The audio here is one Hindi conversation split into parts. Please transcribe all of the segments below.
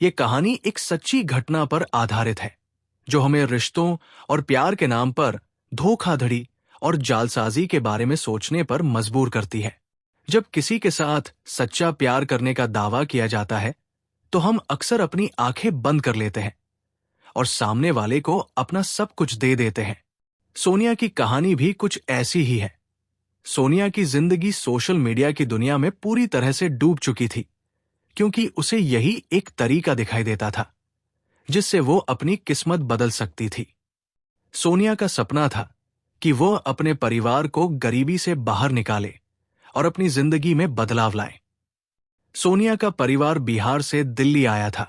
ये कहानी एक सच्ची घटना पर आधारित है जो हमें रिश्तों और प्यार के नाम पर धोखाधड़ी और जालसाजी के बारे में सोचने पर मजबूर करती है। जब किसी के साथ सच्चा प्यार करने का दावा किया जाता है तो हम अक्सर अपनी आंखें बंद कर लेते हैं और सामने वाले को अपना सब कुछ दे देते हैं। सोनिया की कहानी भी कुछ ऐसी ही है। सोनिया की जिंदगी सोशल मीडिया की दुनिया में पूरी तरह से डूब चुकी थी क्योंकि उसे यही एक तरीका दिखाई देता था जिससे वो अपनी किस्मत बदल सकती थी। सोनिया का सपना था कि वो अपने परिवार को गरीबी से बाहर निकाले और अपनी जिंदगी में बदलाव लाए। सोनिया का परिवार बिहार से दिल्ली आया था,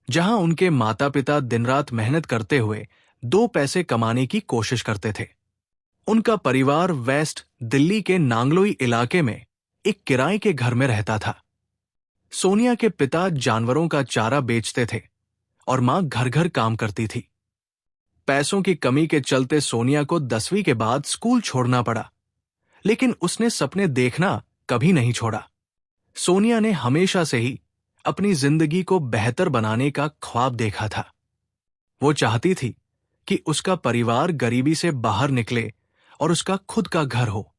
जहां उनके माता पिता दिन रात मेहनत करते हुए 2 पैसे कमाने की कोशिश करते थे। उनका परिवार वेस्ट दिल्ली के नांगलोई इलाके में एक किराए के घर में रहता था। सोनिया के पिता जानवरों का चारा बेचते थे और मां घर घर काम करती थी। पैसों की कमी के चलते सोनिया को 10वीं के बाद स्कूल छोड़ना पड़ा, लेकिन उसने सपने देखना कभी नहीं छोड़ा। सोनिया ने हमेशा से ही अपनी जिंदगी को बेहतर बनाने का ख्वाब देखा था। वो चाहती थी कि उसका परिवार गरीबी से बाहर निकले और उसका खुद का घर हो।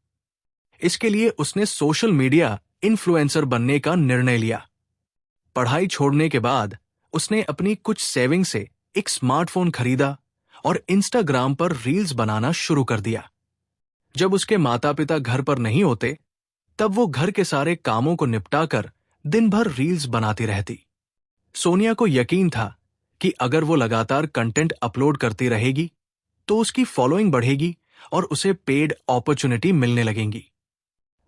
इसके लिए उसने सोशल मीडिया इन्फ्लुएंसर बनने का निर्णय लिया। पढ़ाई छोड़ने के बाद उसने अपनी कुछ सेविंग से एक स्मार्टफोन खरीदा और इंस्टाग्राम पर रील्स बनाना शुरू कर दिया। जब उसके माता पिता घर पर नहीं होते तब वो घर के सारे कामों को निपटाकर दिन भर रील्स बनाती रहती। सोनिया को यकीन था कि अगर वो लगातार कंटेंट अपलोड करती रहेगी तो उसकी फॉलोइंग बढ़ेगी और उसे पेड अपॉर्चुनिटी मिलने लगेंगी।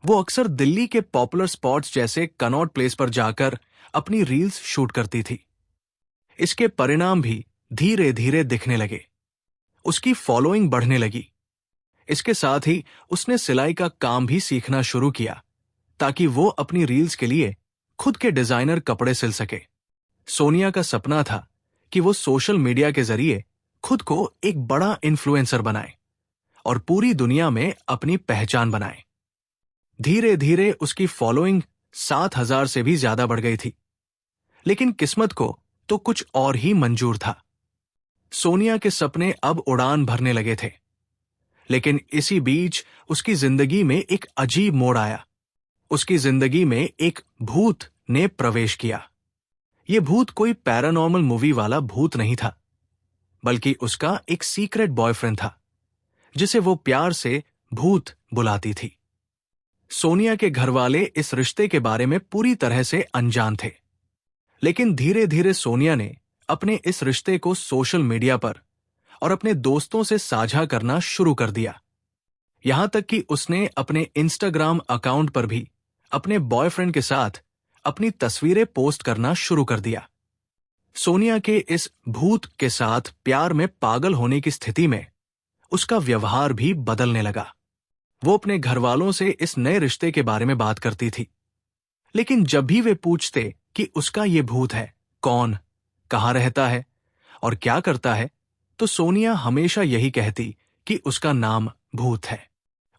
वो अक्सर दिल्ली के पॉपुलर स्पॉट्स जैसे कनॉट प्लेस पर जाकर अपनी रील्स शूट करती थी। इसके परिणाम भी धीरे धीरे दिखने लगे। उसकी फॉलोइंग बढ़ने लगी। इसके साथ ही उसने सिलाई का काम भी सीखना शुरू किया ताकि वो अपनी रील्स के लिए खुद के डिजाइनर कपड़े सिल सके। सोनिया का सपना था कि वो सोशल मीडिया के जरिए खुद को एक बड़ा इन्फ्लुएंसर बनाए और पूरी दुनिया में अपनी पहचान बनाए। धीरे धीरे उसकी फॉलोइंग 7,000 से भी ज्यादा बढ़ गई थी, लेकिन किस्मत को तो कुछ और ही मंजूर था। सोनिया के सपने अब उड़ान भरने लगे थे, लेकिन इसी बीच उसकी जिंदगी में एक अजीब मोड़ आया। उसकी जिंदगी में एक भूत ने प्रवेश किया। यह भूत कोई पैरानॉर्मल मूवी वाला भूत नहीं था, बल्कि उसका एक सीक्रेट बॉयफ्रेंड था जिसे वो प्यार से भूत बुलाती थी। सोनिया के घरवाले इस रिश्ते के बारे में पूरी तरह से अनजान थे, लेकिन धीरे धीरे सोनिया ने अपने इस रिश्ते को सोशल मीडिया पर और अपने दोस्तों से साझा करना शुरू कर दिया। यहां तक कि उसने अपने इंस्टाग्राम अकाउंट पर भी अपने बॉयफ्रेंड के साथ अपनी तस्वीरें पोस्ट करना शुरू कर दिया। सोनिया के इस भूत के साथ प्यार में पागल होने की स्थिति में उसका व्यवहार भी बदलने लगा। वो अपने घरवालों से इस नए रिश्ते के बारे में बात करती थी, लेकिन जब भी वे पूछते कि उसका ये भूत है कौन, कहाँ रहता है और क्या करता है, तो सोनिया हमेशा यही कहती कि उसका नाम भूत है।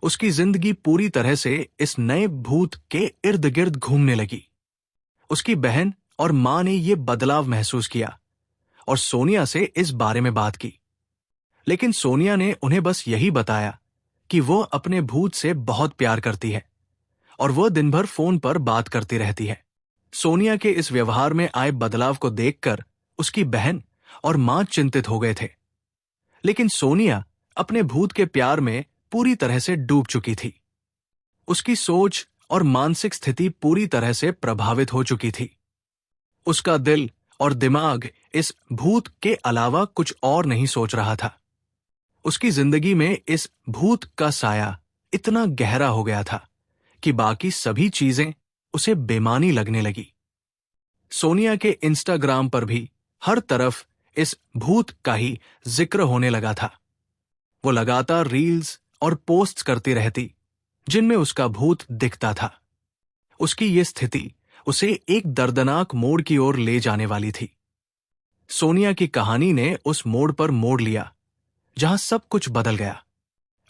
उसकी जिंदगी पूरी तरह से इस नए भूत के इर्द गिर्द घूमने लगी। उसकी बहन और मां ने यह बदलाव महसूस किया और सोनिया से इस बारे में बात की, लेकिन सोनिया ने उन्हें बस यही बताया कि वो अपने भूत से बहुत प्यार करती है और वह दिन भर फोन पर बात करती रहती है। सोनिया के इस व्यवहार में आए बदलाव को देखकर उसकी बहन और मां चिंतित हो गए थे, लेकिन सोनिया अपने भूत के प्यार में पूरी तरह से डूब चुकी थी। उसकी सोच और मानसिक स्थिति पूरी तरह से प्रभावित हो चुकी थी। उसका दिल और दिमाग इस भूत के अलावा कुछ और नहीं सोच रहा था। उसकी जिंदगी में इस भूत का साया इतना गहरा हो गया था कि बाकी सभी चीजें उसे बेमानी लगने लगी। सोनिया के इंस्टाग्राम पर भी हर तरफ इस भूत का ही जिक्र होने लगा था। वो लगातार रील्स और पोस्ट्स करती रहती जिनमें उसका भूत दिखता था। उसकी ये स्थिति उसे एक दर्दनाक मोड़ की ओर ले जाने वाली थी। सोनिया की कहानी ने उस मोड़ पर मोड़ लिया जहां सब कुछ बदल गया।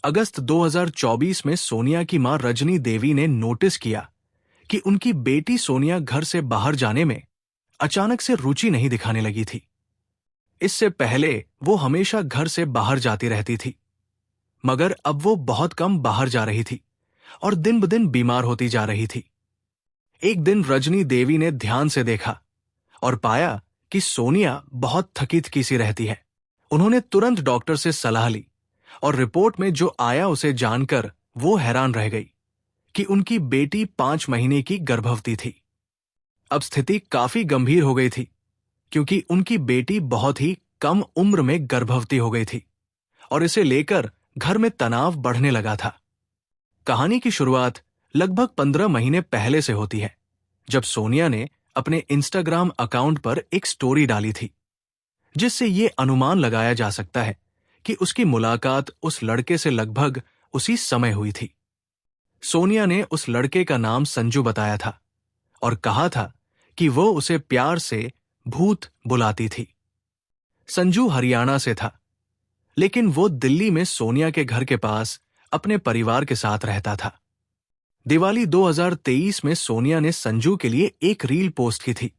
अगस्त 2024 में सोनिया की मां रजनी देवी ने नोटिस किया कि उनकी बेटी सोनिया घर से बाहर जाने में अचानक से रुचि नहीं दिखाने लगी थी। इससे पहले वो हमेशा घर से बाहर जाती रहती थी, मगर अब वो बहुत कम बाहर जा रही थी और दिन ब दिन बीमार होती जा रही थी। एक दिन रजनी देवी ने ध्यान से देखा और पाया कि सोनिया बहुत थकी सी रहती है। उन्होंने तुरंत डॉक्टर से सलाह ली और रिपोर्ट में जो आया उसे जानकर वो हैरान रह गई कि उनकी बेटी 5 महीने की गर्भवती थी। अब स्थिति काफी गंभीर हो गई थी, क्योंकि उनकी बेटी बहुत ही कम उम्र में गर्भवती हो गई थी और इसे लेकर घर में तनाव बढ़ने लगा था। कहानी की शुरुआत लगभग 15 महीने पहले से होती है, जब सोनिया ने अपने इंस्टाग्राम अकाउंट पर एक स्टोरी डाली थी, जिससे ये अनुमान लगाया जा सकता है कि उसकी मुलाकात उस लड़के से लगभग उसी समय हुई थी। सोनिया ने उस लड़के का नाम संजू बताया था और कहा था कि वो उसे प्यार से भूत बुलाती थी। संजू हरियाणा से था, लेकिन वो दिल्ली में सोनिया के घर के पास अपने परिवार के साथ रहता था। दिवाली 2023 में सोनिया ने संजू के लिए एक रील पोस्ट की थी,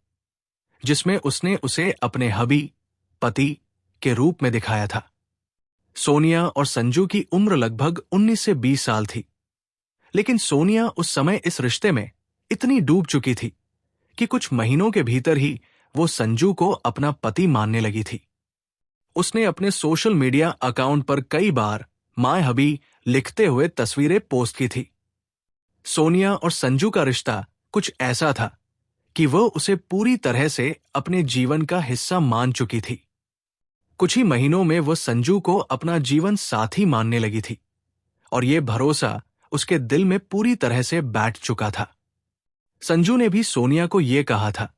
जिसमें उसने उसे अपने हबी, पति के रूप में दिखाया था। सोनिया और संजू की उम्र लगभग 19 से 20 साल थी, लेकिन सोनिया उस समय इस रिश्ते में इतनी डूब चुकी थी कि कुछ महीनों के भीतर ही वो संजू को अपना पति मानने लगी थी। उसने अपने सोशल मीडिया अकाउंट पर कई बार माय हबी लिखते हुए तस्वीरें पोस्ट की थी। सोनिया और संजू का रिश्ता कुछ ऐसा था कि वो उसे पूरी तरह से अपने जीवन का हिस्सा मान चुकी थी। कुछ ही महीनों में वो संजू को अपना जीवन साथी मानने लगी थी और ये भरोसा उसके दिल में पूरी तरह से बैठ चुका था। संजू ने भी सोनिया को ये कहा था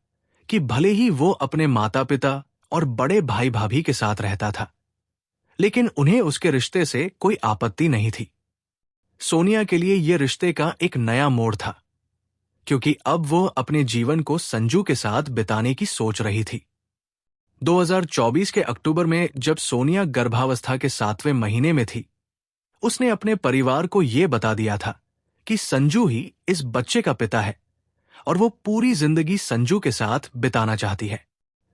कि भले ही वो अपने माता पिता और बड़े भाई भाभी के साथ रहता था, लेकिन उन्हें उसके रिश्ते से कोई आपत्ति नहीं थी। सोनिया के लिए ये रिश्ते का एक नया मोड़ था, क्योंकि अब वो अपने जीवन को संजू के साथ बिताने की सोच रही थी। 2024 के अक्टूबर में जब सोनिया गर्भावस्था के 7वें महीने में थी, उसने अपने परिवार को ये बता दिया था कि संजू ही इस बच्चे का पिता है और वो पूरी जिंदगी संजू के साथ बिताना चाहती है।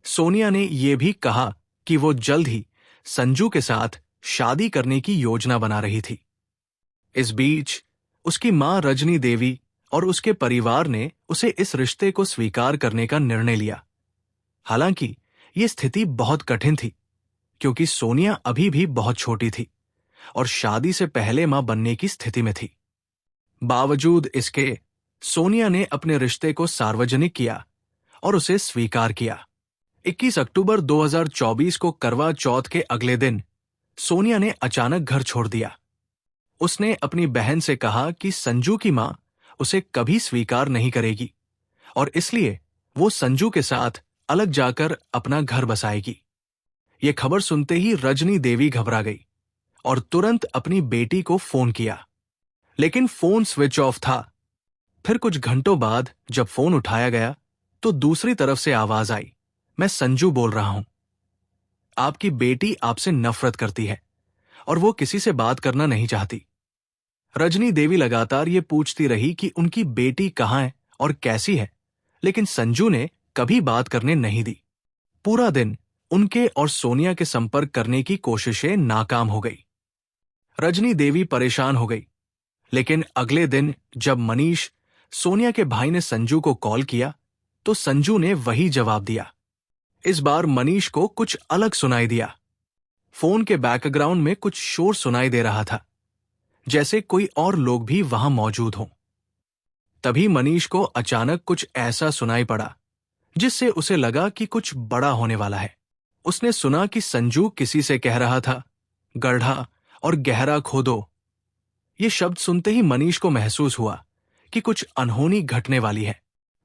सोनिया ने यह भी कहा कि वो जल्द ही संजू के साथ शादी करने की योजना बना रही थी। इस बीच उसकी मां रजनी देवी और उसके परिवार ने उसे इस रिश्ते को स्वीकार करने का निर्णय लिया। हालांकि ये स्थिति बहुत कठिन थी, क्योंकि सोनिया अभी भी बहुत छोटी थी और शादी से पहले मां बनने की स्थिति में थी। बावजूद इसके सोनिया ने अपने रिश्ते को सार्वजनिक किया और उसे स्वीकार किया। 21 अक्टूबर 2024 को करवा चौथ के अगले दिन सोनिया ने अचानक घर छोड़ दिया। उसने अपनी बहन से कहा कि संजू की मां उसे कभी स्वीकार नहीं करेगी और इसलिए वो संजू के साथ अलग जाकर अपना घर बसाएगी। ये खबर सुनते ही रजनी देवी घबरा गई और तुरंत अपनी बेटी को फोन किया, लेकिन फोन स्विच ऑफ था। फिर कुछ घंटों बाद जब फोन उठाया गया तो दूसरी तरफ से आवाज आई, मैं संजू बोल रहा हूं। आपकी बेटी आपसे नफरत करती है और वो किसी से बात करना नहीं चाहती। रजनी देवी लगातार ये पूछती रही कि उनकी बेटी कहाँ है और कैसी है, लेकिन संजू ने कभी बात करने नहीं दी। पूरा दिन उनके और सोनिया के संपर्क करने की कोशिशें नाकाम हो गई। रजनी देवी परेशान हो गई, लेकिन अगले दिन जब मनीष, सोनिया के भाई, ने संजू को कॉल किया तो संजू ने वही जवाब दिया। इस बार मनीष को कुछ अलग सुनाई दिया। फोन के बैकग्राउंड में कुछ शोर सुनाई दे रहा था, जैसे कोई और लोग भी वहां मौजूद हों। तभी मनीष को अचानक कुछ ऐसा सुनाई पड़ा जिससे उसे लगा कि कुछ बड़ा होने वाला है। उसने सुना कि संजू किसी से कह रहा था, गड्ढा और गहरा खोदो। ये शब्द सुनते ही मनीष को महसूस हुआ कि कुछ अनहोनी घटने वाली है।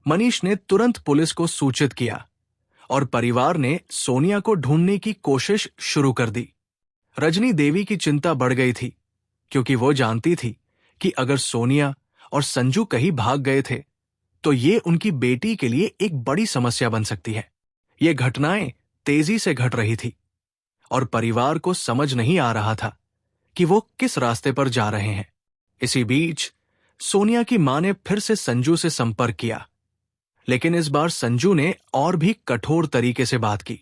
मनीष ने तुरंत पुलिस को सूचित किया और परिवार ने सोनिया को ढूंढने की कोशिश शुरू कर दी। रजनी देवी की चिंता बढ़ गई थी, क्योंकि वो जानती थी कि अगर सोनिया और संजू कहीं भाग गए थे तो ये उनकी बेटी के लिए एक बड़ी समस्या बन सकती है। ये घटनाएं तेजी से घट रही थी और परिवार को समझ नहीं आ रहा था कि वो किस रास्ते पर जा रहे हैं। इसी बीच सोनिया की मां ने फिर से संजू से संपर्क किया, लेकिन इस बार संजू ने और भी कठोर तरीके से बात की।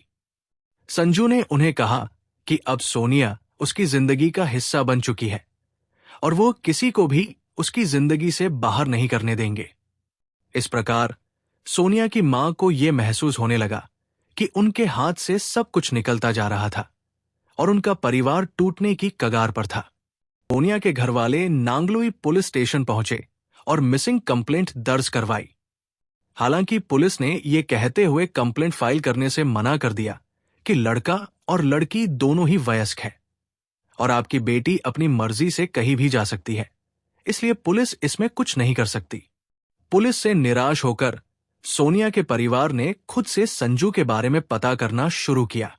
संजू ने उन्हें कहा कि अब सोनिया उसकी जिंदगी का हिस्सा बन चुकी है और वो किसी को भी उसकी जिंदगी से बाहर नहीं करने देंगे। इस प्रकार सोनिया की मां को यह महसूस होने लगा कि उनके हाथ से सब कुछ निकलता जा रहा था और उनका परिवार टूटने की कगार पर था। सोनिया के घरवाले नांगलोई पुलिस स्टेशन पहुंचे और मिसिंग कंप्लेंट दर्ज करवाई। हालांकि पुलिस ने यह कहते हुए कंप्लेंट फाइल करने से मना कर दिया कि लड़का और लड़की दोनों ही वयस्क है और आपकी बेटी अपनी मर्जी से कहीं भी जा सकती है, इसलिए पुलिस इसमें कुछ नहीं कर सकती। पुलिस से निराश होकर सोनिया के परिवार ने खुद से संजू के बारे में पता करना शुरू किया।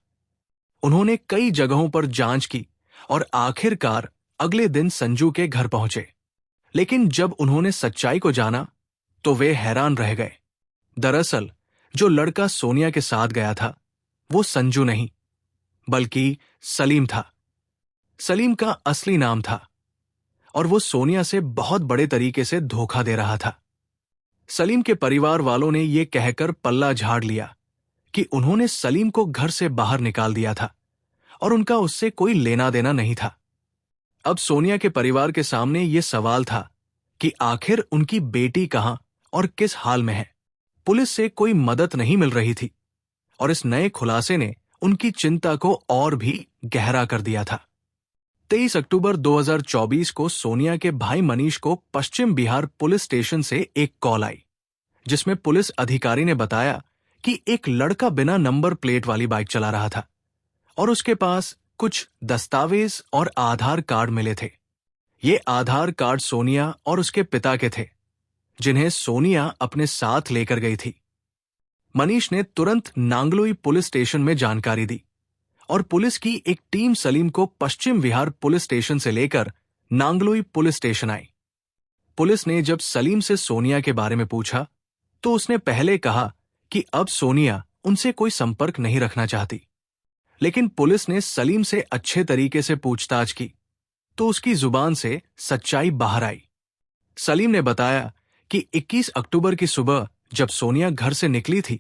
उन्होंने कई जगहों पर जांच की और आखिरकार अगले दिन संजू के घर पहुंचे। लेकिन जब उन्होंने सच्चाई को जाना तो वे हैरान रह गए। दरअसल जो लड़का सोनिया के साथ गया था वो संजू नहीं बल्कि सलीम था। सलीम का असली नाम था और वो सोनिया से बहुत बड़े तरीके से धोखा दे रहा था। सलीम के परिवार वालों ने यह कहकर पल्ला झाड़ लिया कि उन्होंने सलीम को घर से बाहर निकाल दिया था और उनका उससे कोई लेना देना नहीं था। अब सोनिया के परिवार के सामने यह सवाल था कि आखिर उनकी बेटी कहां और किस हाल में है। पुलिस से कोई मदद नहीं मिल रही थी और इस नए खुलासे ने उनकी चिंता को और भी गहरा कर दिया था। 23 अक्टूबर 2024 को सोनिया के भाई मनीष को पश्चिम बिहार पुलिस स्टेशन से एक कॉल आई, जिसमें पुलिस अधिकारी ने बताया कि एक लड़का बिना नंबर प्लेट वाली बाइक चला रहा था और उसके पास कुछ दस्तावेज और आधार कार्ड मिले थे। ये आधार कार्ड सोनिया और उसके पिता के थे, जिन्हें सोनिया अपने साथ लेकर गई थी। मनीष ने तुरंत नांगलोई पुलिस स्टेशन में जानकारी दी और पुलिस की एक टीम सलीम को पश्चिम विहार पुलिस स्टेशन से लेकर नांगलोई पुलिस स्टेशन आई। पुलिस ने जब सलीम से सोनिया के बारे में पूछा तो उसने पहले कहा कि अब सोनिया उनसे कोई संपर्क नहीं रखना चाहती, लेकिन पुलिस ने सलीम से अच्छे तरीके से पूछताछ की तो उसकी जुबान से सच्चाई बाहर आई। सलीम ने बताया कि 21 अक्टूबर की सुबह जब सोनिया घर से निकली थी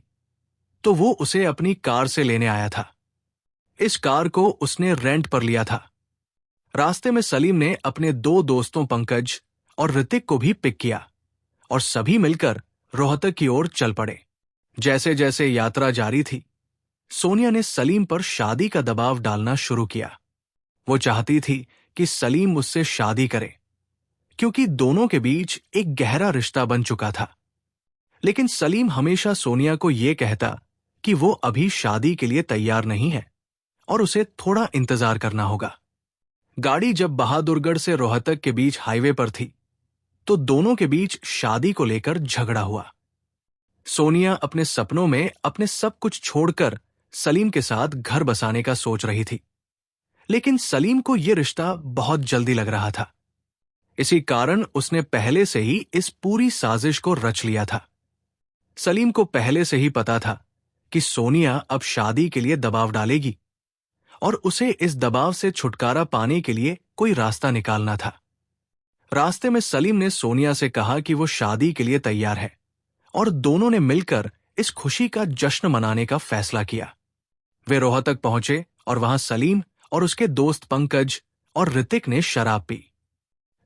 तो वो उसे अपनी कार से लेने आया था। इस कार को उसने रेंट पर लिया था। रास्ते में सलीम ने अपने 2 दोस्तों पंकज और ऋतिक को भी पिक किया और सभी मिलकर रोहतक की ओर चल पड़े। जैसे जैसे यात्रा जारी थी, सोनिया ने सलीम पर शादी का दबाव डालना शुरू किया। वो चाहती थी कि सलीम उससे शादी करे क्योंकि दोनों के बीच एक गहरा रिश्ता बन चुका था। लेकिन सलीम हमेशा सोनिया को यह कहता कि वो अभी शादी के लिए तैयार नहीं है और उसे थोड़ा इंतजार करना होगा। गाड़ी जब बहादुरगढ़ से रोहतक के बीच हाईवे पर थी तो दोनों के बीच शादी को लेकर झगड़ा हुआ। सोनिया अपने सपनों में अपने सब कुछ छोड़कर सलीम के साथ घर बसाने का सोच रही थी, लेकिन सलीम को यह रिश्ता बहुत जल्दी लग रहा था। इसी कारण उसने पहले से ही इस पूरी साजिश को रच लिया था। सलीम को पहले से ही पता था कि सोनिया अब शादी के लिए दबाव डालेगी और उसे इस दबाव से छुटकारा पाने के लिए कोई रास्ता निकालना था। रास्ते में सलीम ने सोनिया से कहा कि वो शादी के लिए तैयार है और दोनों ने मिलकर इस खुशी का जश्न मनाने का फैसला किया। वे रोहतक पहुंचे और वहां सलीम और उसके दोस्त पंकज और ऋतिक ने शराब पी।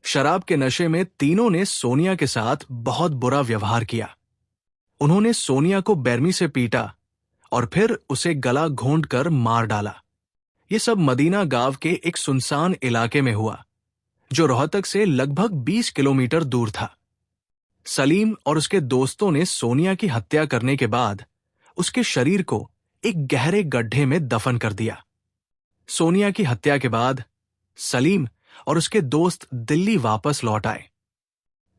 शराब के नशे में तीनों ने सोनिया के साथ बहुत बुरा व्यवहार किया। उन्होंने सोनिया को बेरमी से पीटा और फिर उसे गला घोंट कर मार डाला। ये सब मदीना गांव के एक सुनसान इलाके में हुआ, जो रोहतक से लगभग 20 किलोमीटर दूर था। सलीम और उसके दोस्तों ने सोनिया की हत्या करने के बाद उसके शरीर को एक गहरे गड्ढे में दफन कर दिया। सोनिया की हत्या के बाद सलीम और उसके दोस्त दिल्ली वापस लौट आए।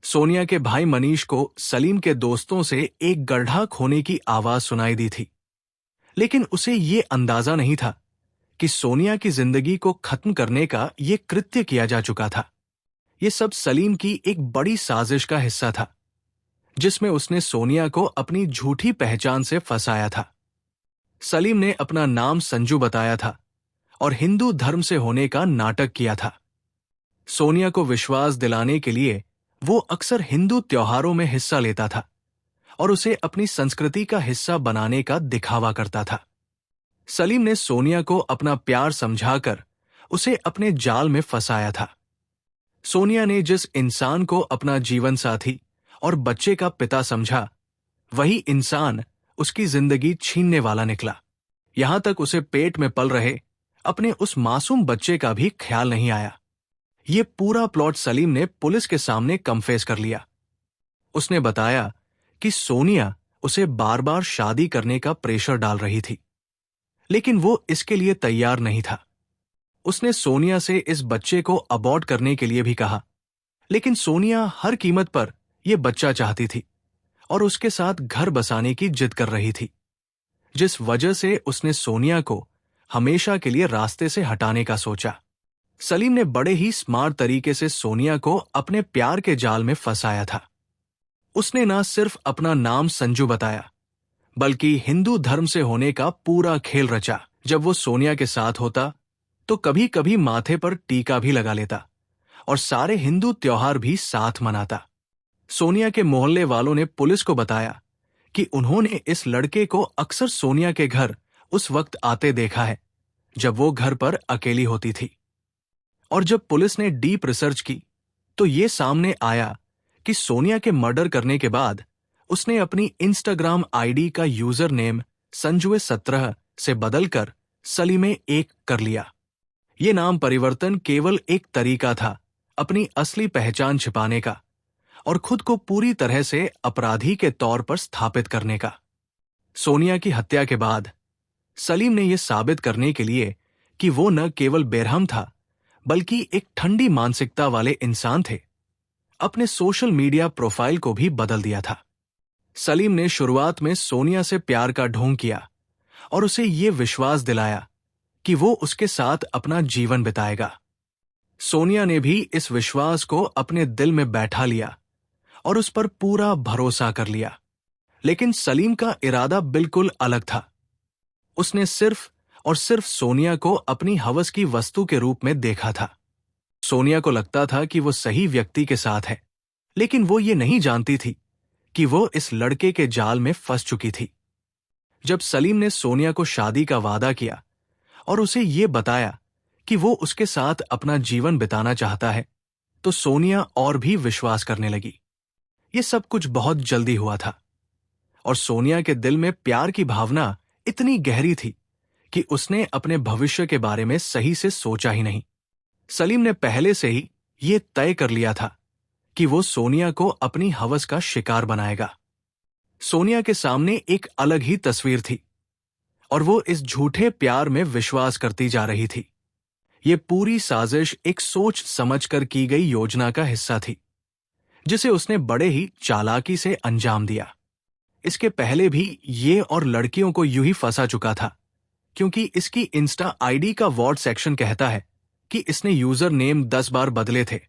सोनिया के भाई मनीष को सलीम के दोस्तों से एक गड्ढा खोने की आवाज सुनाई दी थी, लेकिन उसे यह अंदाजा नहीं था कि सोनिया की जिंदगी को खत्म करने का यह कृत्य किया जा चुका था। यह सब सलीम की एक बड़ी साजिश का हिस्सा था, जिसमें उसने सोनिया को अपनी झूठी पहचान से फंसाया था। सलीम ने अपना नाम संजू बताया था और हिंदू धर्म से होने का नाटक किया था। सोनिया को विश्वास दिलाने के लिए वो अक्सर हिंदू त्योहारों में हिस्सा लेता था और उसे अपनी संस्कृति का हिस्सा बनाने का दिखावा करता था। सलीम ने सोनिया को अपना प्यार समझाकर उसे अपने जाल में फंसाया था। सोनिया ने जिस इंसान को अपना जीवन साथी और बच्चे का पिता समझा, वही इंसान उसकी जिंदगी छीनने वाला निकला। यहां तक उसे पेट में पल रहे अपने उस मासूम बच्चे का भी ख्याल नहीं आया। ये पूरा प्लॉट सलीम ने पुलिस के सामने कन्फेस कर लिया। उसने बताया कि सोनिया उसे बार बार शादी करने का प्रेशर डाल रही थी, लेकिन वो इसके लिए तैयार नहीं था। उसने सोनिया से इस बच्चे को अबॉर्ट करने के लिए भी कहा, लेकिन सोनिया हर कीमत पर यह बच्चा चाहती थी और उसके साथ घर बसाने की जिद कर रही थी, जिस वजह से उसने सोनिया को हमेशा के लिए रास्ते से हटाने का सोचा। सलीम ने बड़े ही स्मार्ट तरीके से सोनिया को अपने प्यार के जाल में फंसाया था। उसने न सिर्फ अपना नाम संजू बताया, बल्कि हिंदू धर्म से होने का पूरा खेल रचा। जब वो सोनिया के साथ होता तो कभी कभी माथे पर टीका भी लगा लेता और सारे हिंदू त्योहार भी साथ मनाता। सोनिया के मोहल्ले वालों ने पुलिस को बताया कि उन्होंने इस लड़के को अक्सर सोनिया के घर उस वक्त आते देखा है जब वो घर पर अकेली होती थी। और जब पुलिस ने डीप रिसर्च की तो ये सामने आया कि सोनिया के मर्डर करने के बाद उसने अपनी इंस्टाग्राम आईडी का यूजर नेम संजुए17 से बदलकर सलीमे1 कर लिया। ये नाम परिवर्तन केवल एक तरीका था अपनी असली पहचान छिपाने का और खुद को पूरी तरह से अपराधी के तौर पर स्थापित करने का। सोनिया की हत्या के बाद सलीम ने यह साबित करने के लिए कि वो न केवल बेरहम था, बल्कि एक ठंडी मानसिकता वाले इंसान थे, अपने सोशल मीडिया प्रोफाइल को भी बदल दिया था। सलीम ने शुरुआत में सोनिया से प्यार का ढोंग किया और उसे ये विश्वास दिलाया कि वो उसके साथ अपना जीवन बिताएगा। सोनिया ने भी इस विश्वास को अपने दिल में बैठा लिया और उस पर पूरा भरोसा कर लिया। लेकिन सलीम का इरादा बिल्कुल अलग था। उसने सिर्फ और सिर्फ सोनिया को अपनी हवस की वस्तु के रूप में देखा था। सोनिया को लगता था कि वो सही व्यक्ति के साथ है, लेकिन वो ये नहीं जानती थी कि वो इस लड़के के जाल में फंस चुकी थी। जब सलीम ने सोनिया को शादी का वादा किया और उसे ये बताया कि वो उसके साथ अपना जीवन बिताना चाहता है, तो सोनिया और भी विश्वास करने लगी। ये सब कुछ बहुत जल्दी हुआ था और सोनिया के दिल में प्यार की भावना इतनी गहरी थी कि उसने अपने भविष्य के बारे में सही से सोचा ही नहीं। सलीम ने पहले से ही ये तय कर लिया था कि वो सोनिया को अपनी हवस का शिकार बनाएगा। सोनिया के सामने एक अलग ही तस्वीर थी और वो इस झूठे प्यार में विश्वास करती जा रही थी। ये पूरी साजिश एक सोच समझकर की गई योजना का हिस्सा थी, जिसे उसने बड़े ही चालाकी से अंजाम दिया। इसके पहले भी ये और लड़कियों को यूं ही फंसा चुका था, क्योंकि इसकी इंस्टा आईडी का वॉर्ड सेक्शन कहता है कि इसने यूजर नेम 10 बार बदले थे।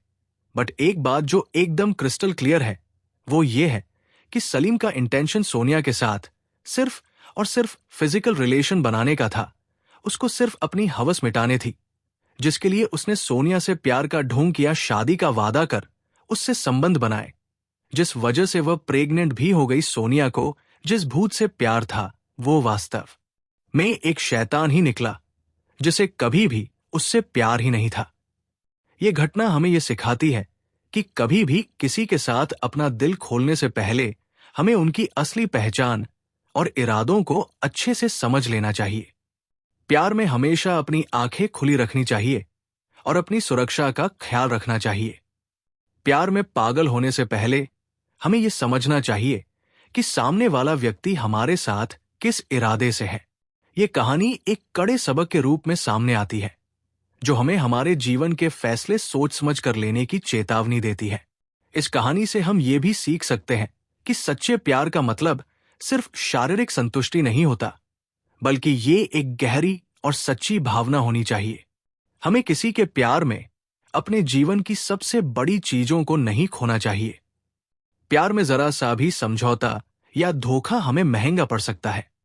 बट एक बात जो एकदम क्रिस्टल क्लियर है, वो ये है कि सलीम का इंटेंशन सोनिया के साथ सिर्फ और सिर्फ फिजिकल रिलेशन बनाने का था। उसको सिर्फ अपनी हवस मिटाने थी, जिसके लिए उसने सोनिया से प्यार का ढोंग किया, शादी का वादा कर उससे संबंध बनाए, जिस वजह से वह प्रेग्नेंट भी हो गई। सोनिया को जिस भूत से प्यार था, वो वास्तव में एक शैतान ही निकला, जिसे कभी भी उससे प्यार ही नहीं था। यह घटना हमें यह सिखाती है कि कभी भी किसी के साथ अपना दिल खोलने से पहले हमें उनकी असली पहचान और इरादों को अच्छे से समझ लेना चाहिए। प्यार में हमेशा अपनी आंखें खुली रखनी चाहिए और अपनी सुरक्षा का ख्याल रखना चाहिए। प्यार में पागल होने से पहले हमें यह समझना चाहिए कि सामने वाला व्यक्ति हमारे साथ किस इरादे से है। ये कहानी एक कड़े सबक के रूप में सामने आती है, जो हमें हमारे जीवन के फैसले सोच समझ कर लेने की चेतावनी देती है। इस कहानी से हम ये भी सीख सकते हैं कि सच्चे प्यार का मतलब सिर्फ शारीरिक संतुष्टि नहीं होता, बल्कि ये एक गहरी और सच्ची भावना होनी चाहिए। हमें किसी के प्यार में अपने जीवन की सबसे बड़ी चीजों को नहीं खोना चाहिए। प्यार में जरा सा भी समझौता या धोखा हमें महंगा पड़ सकता है।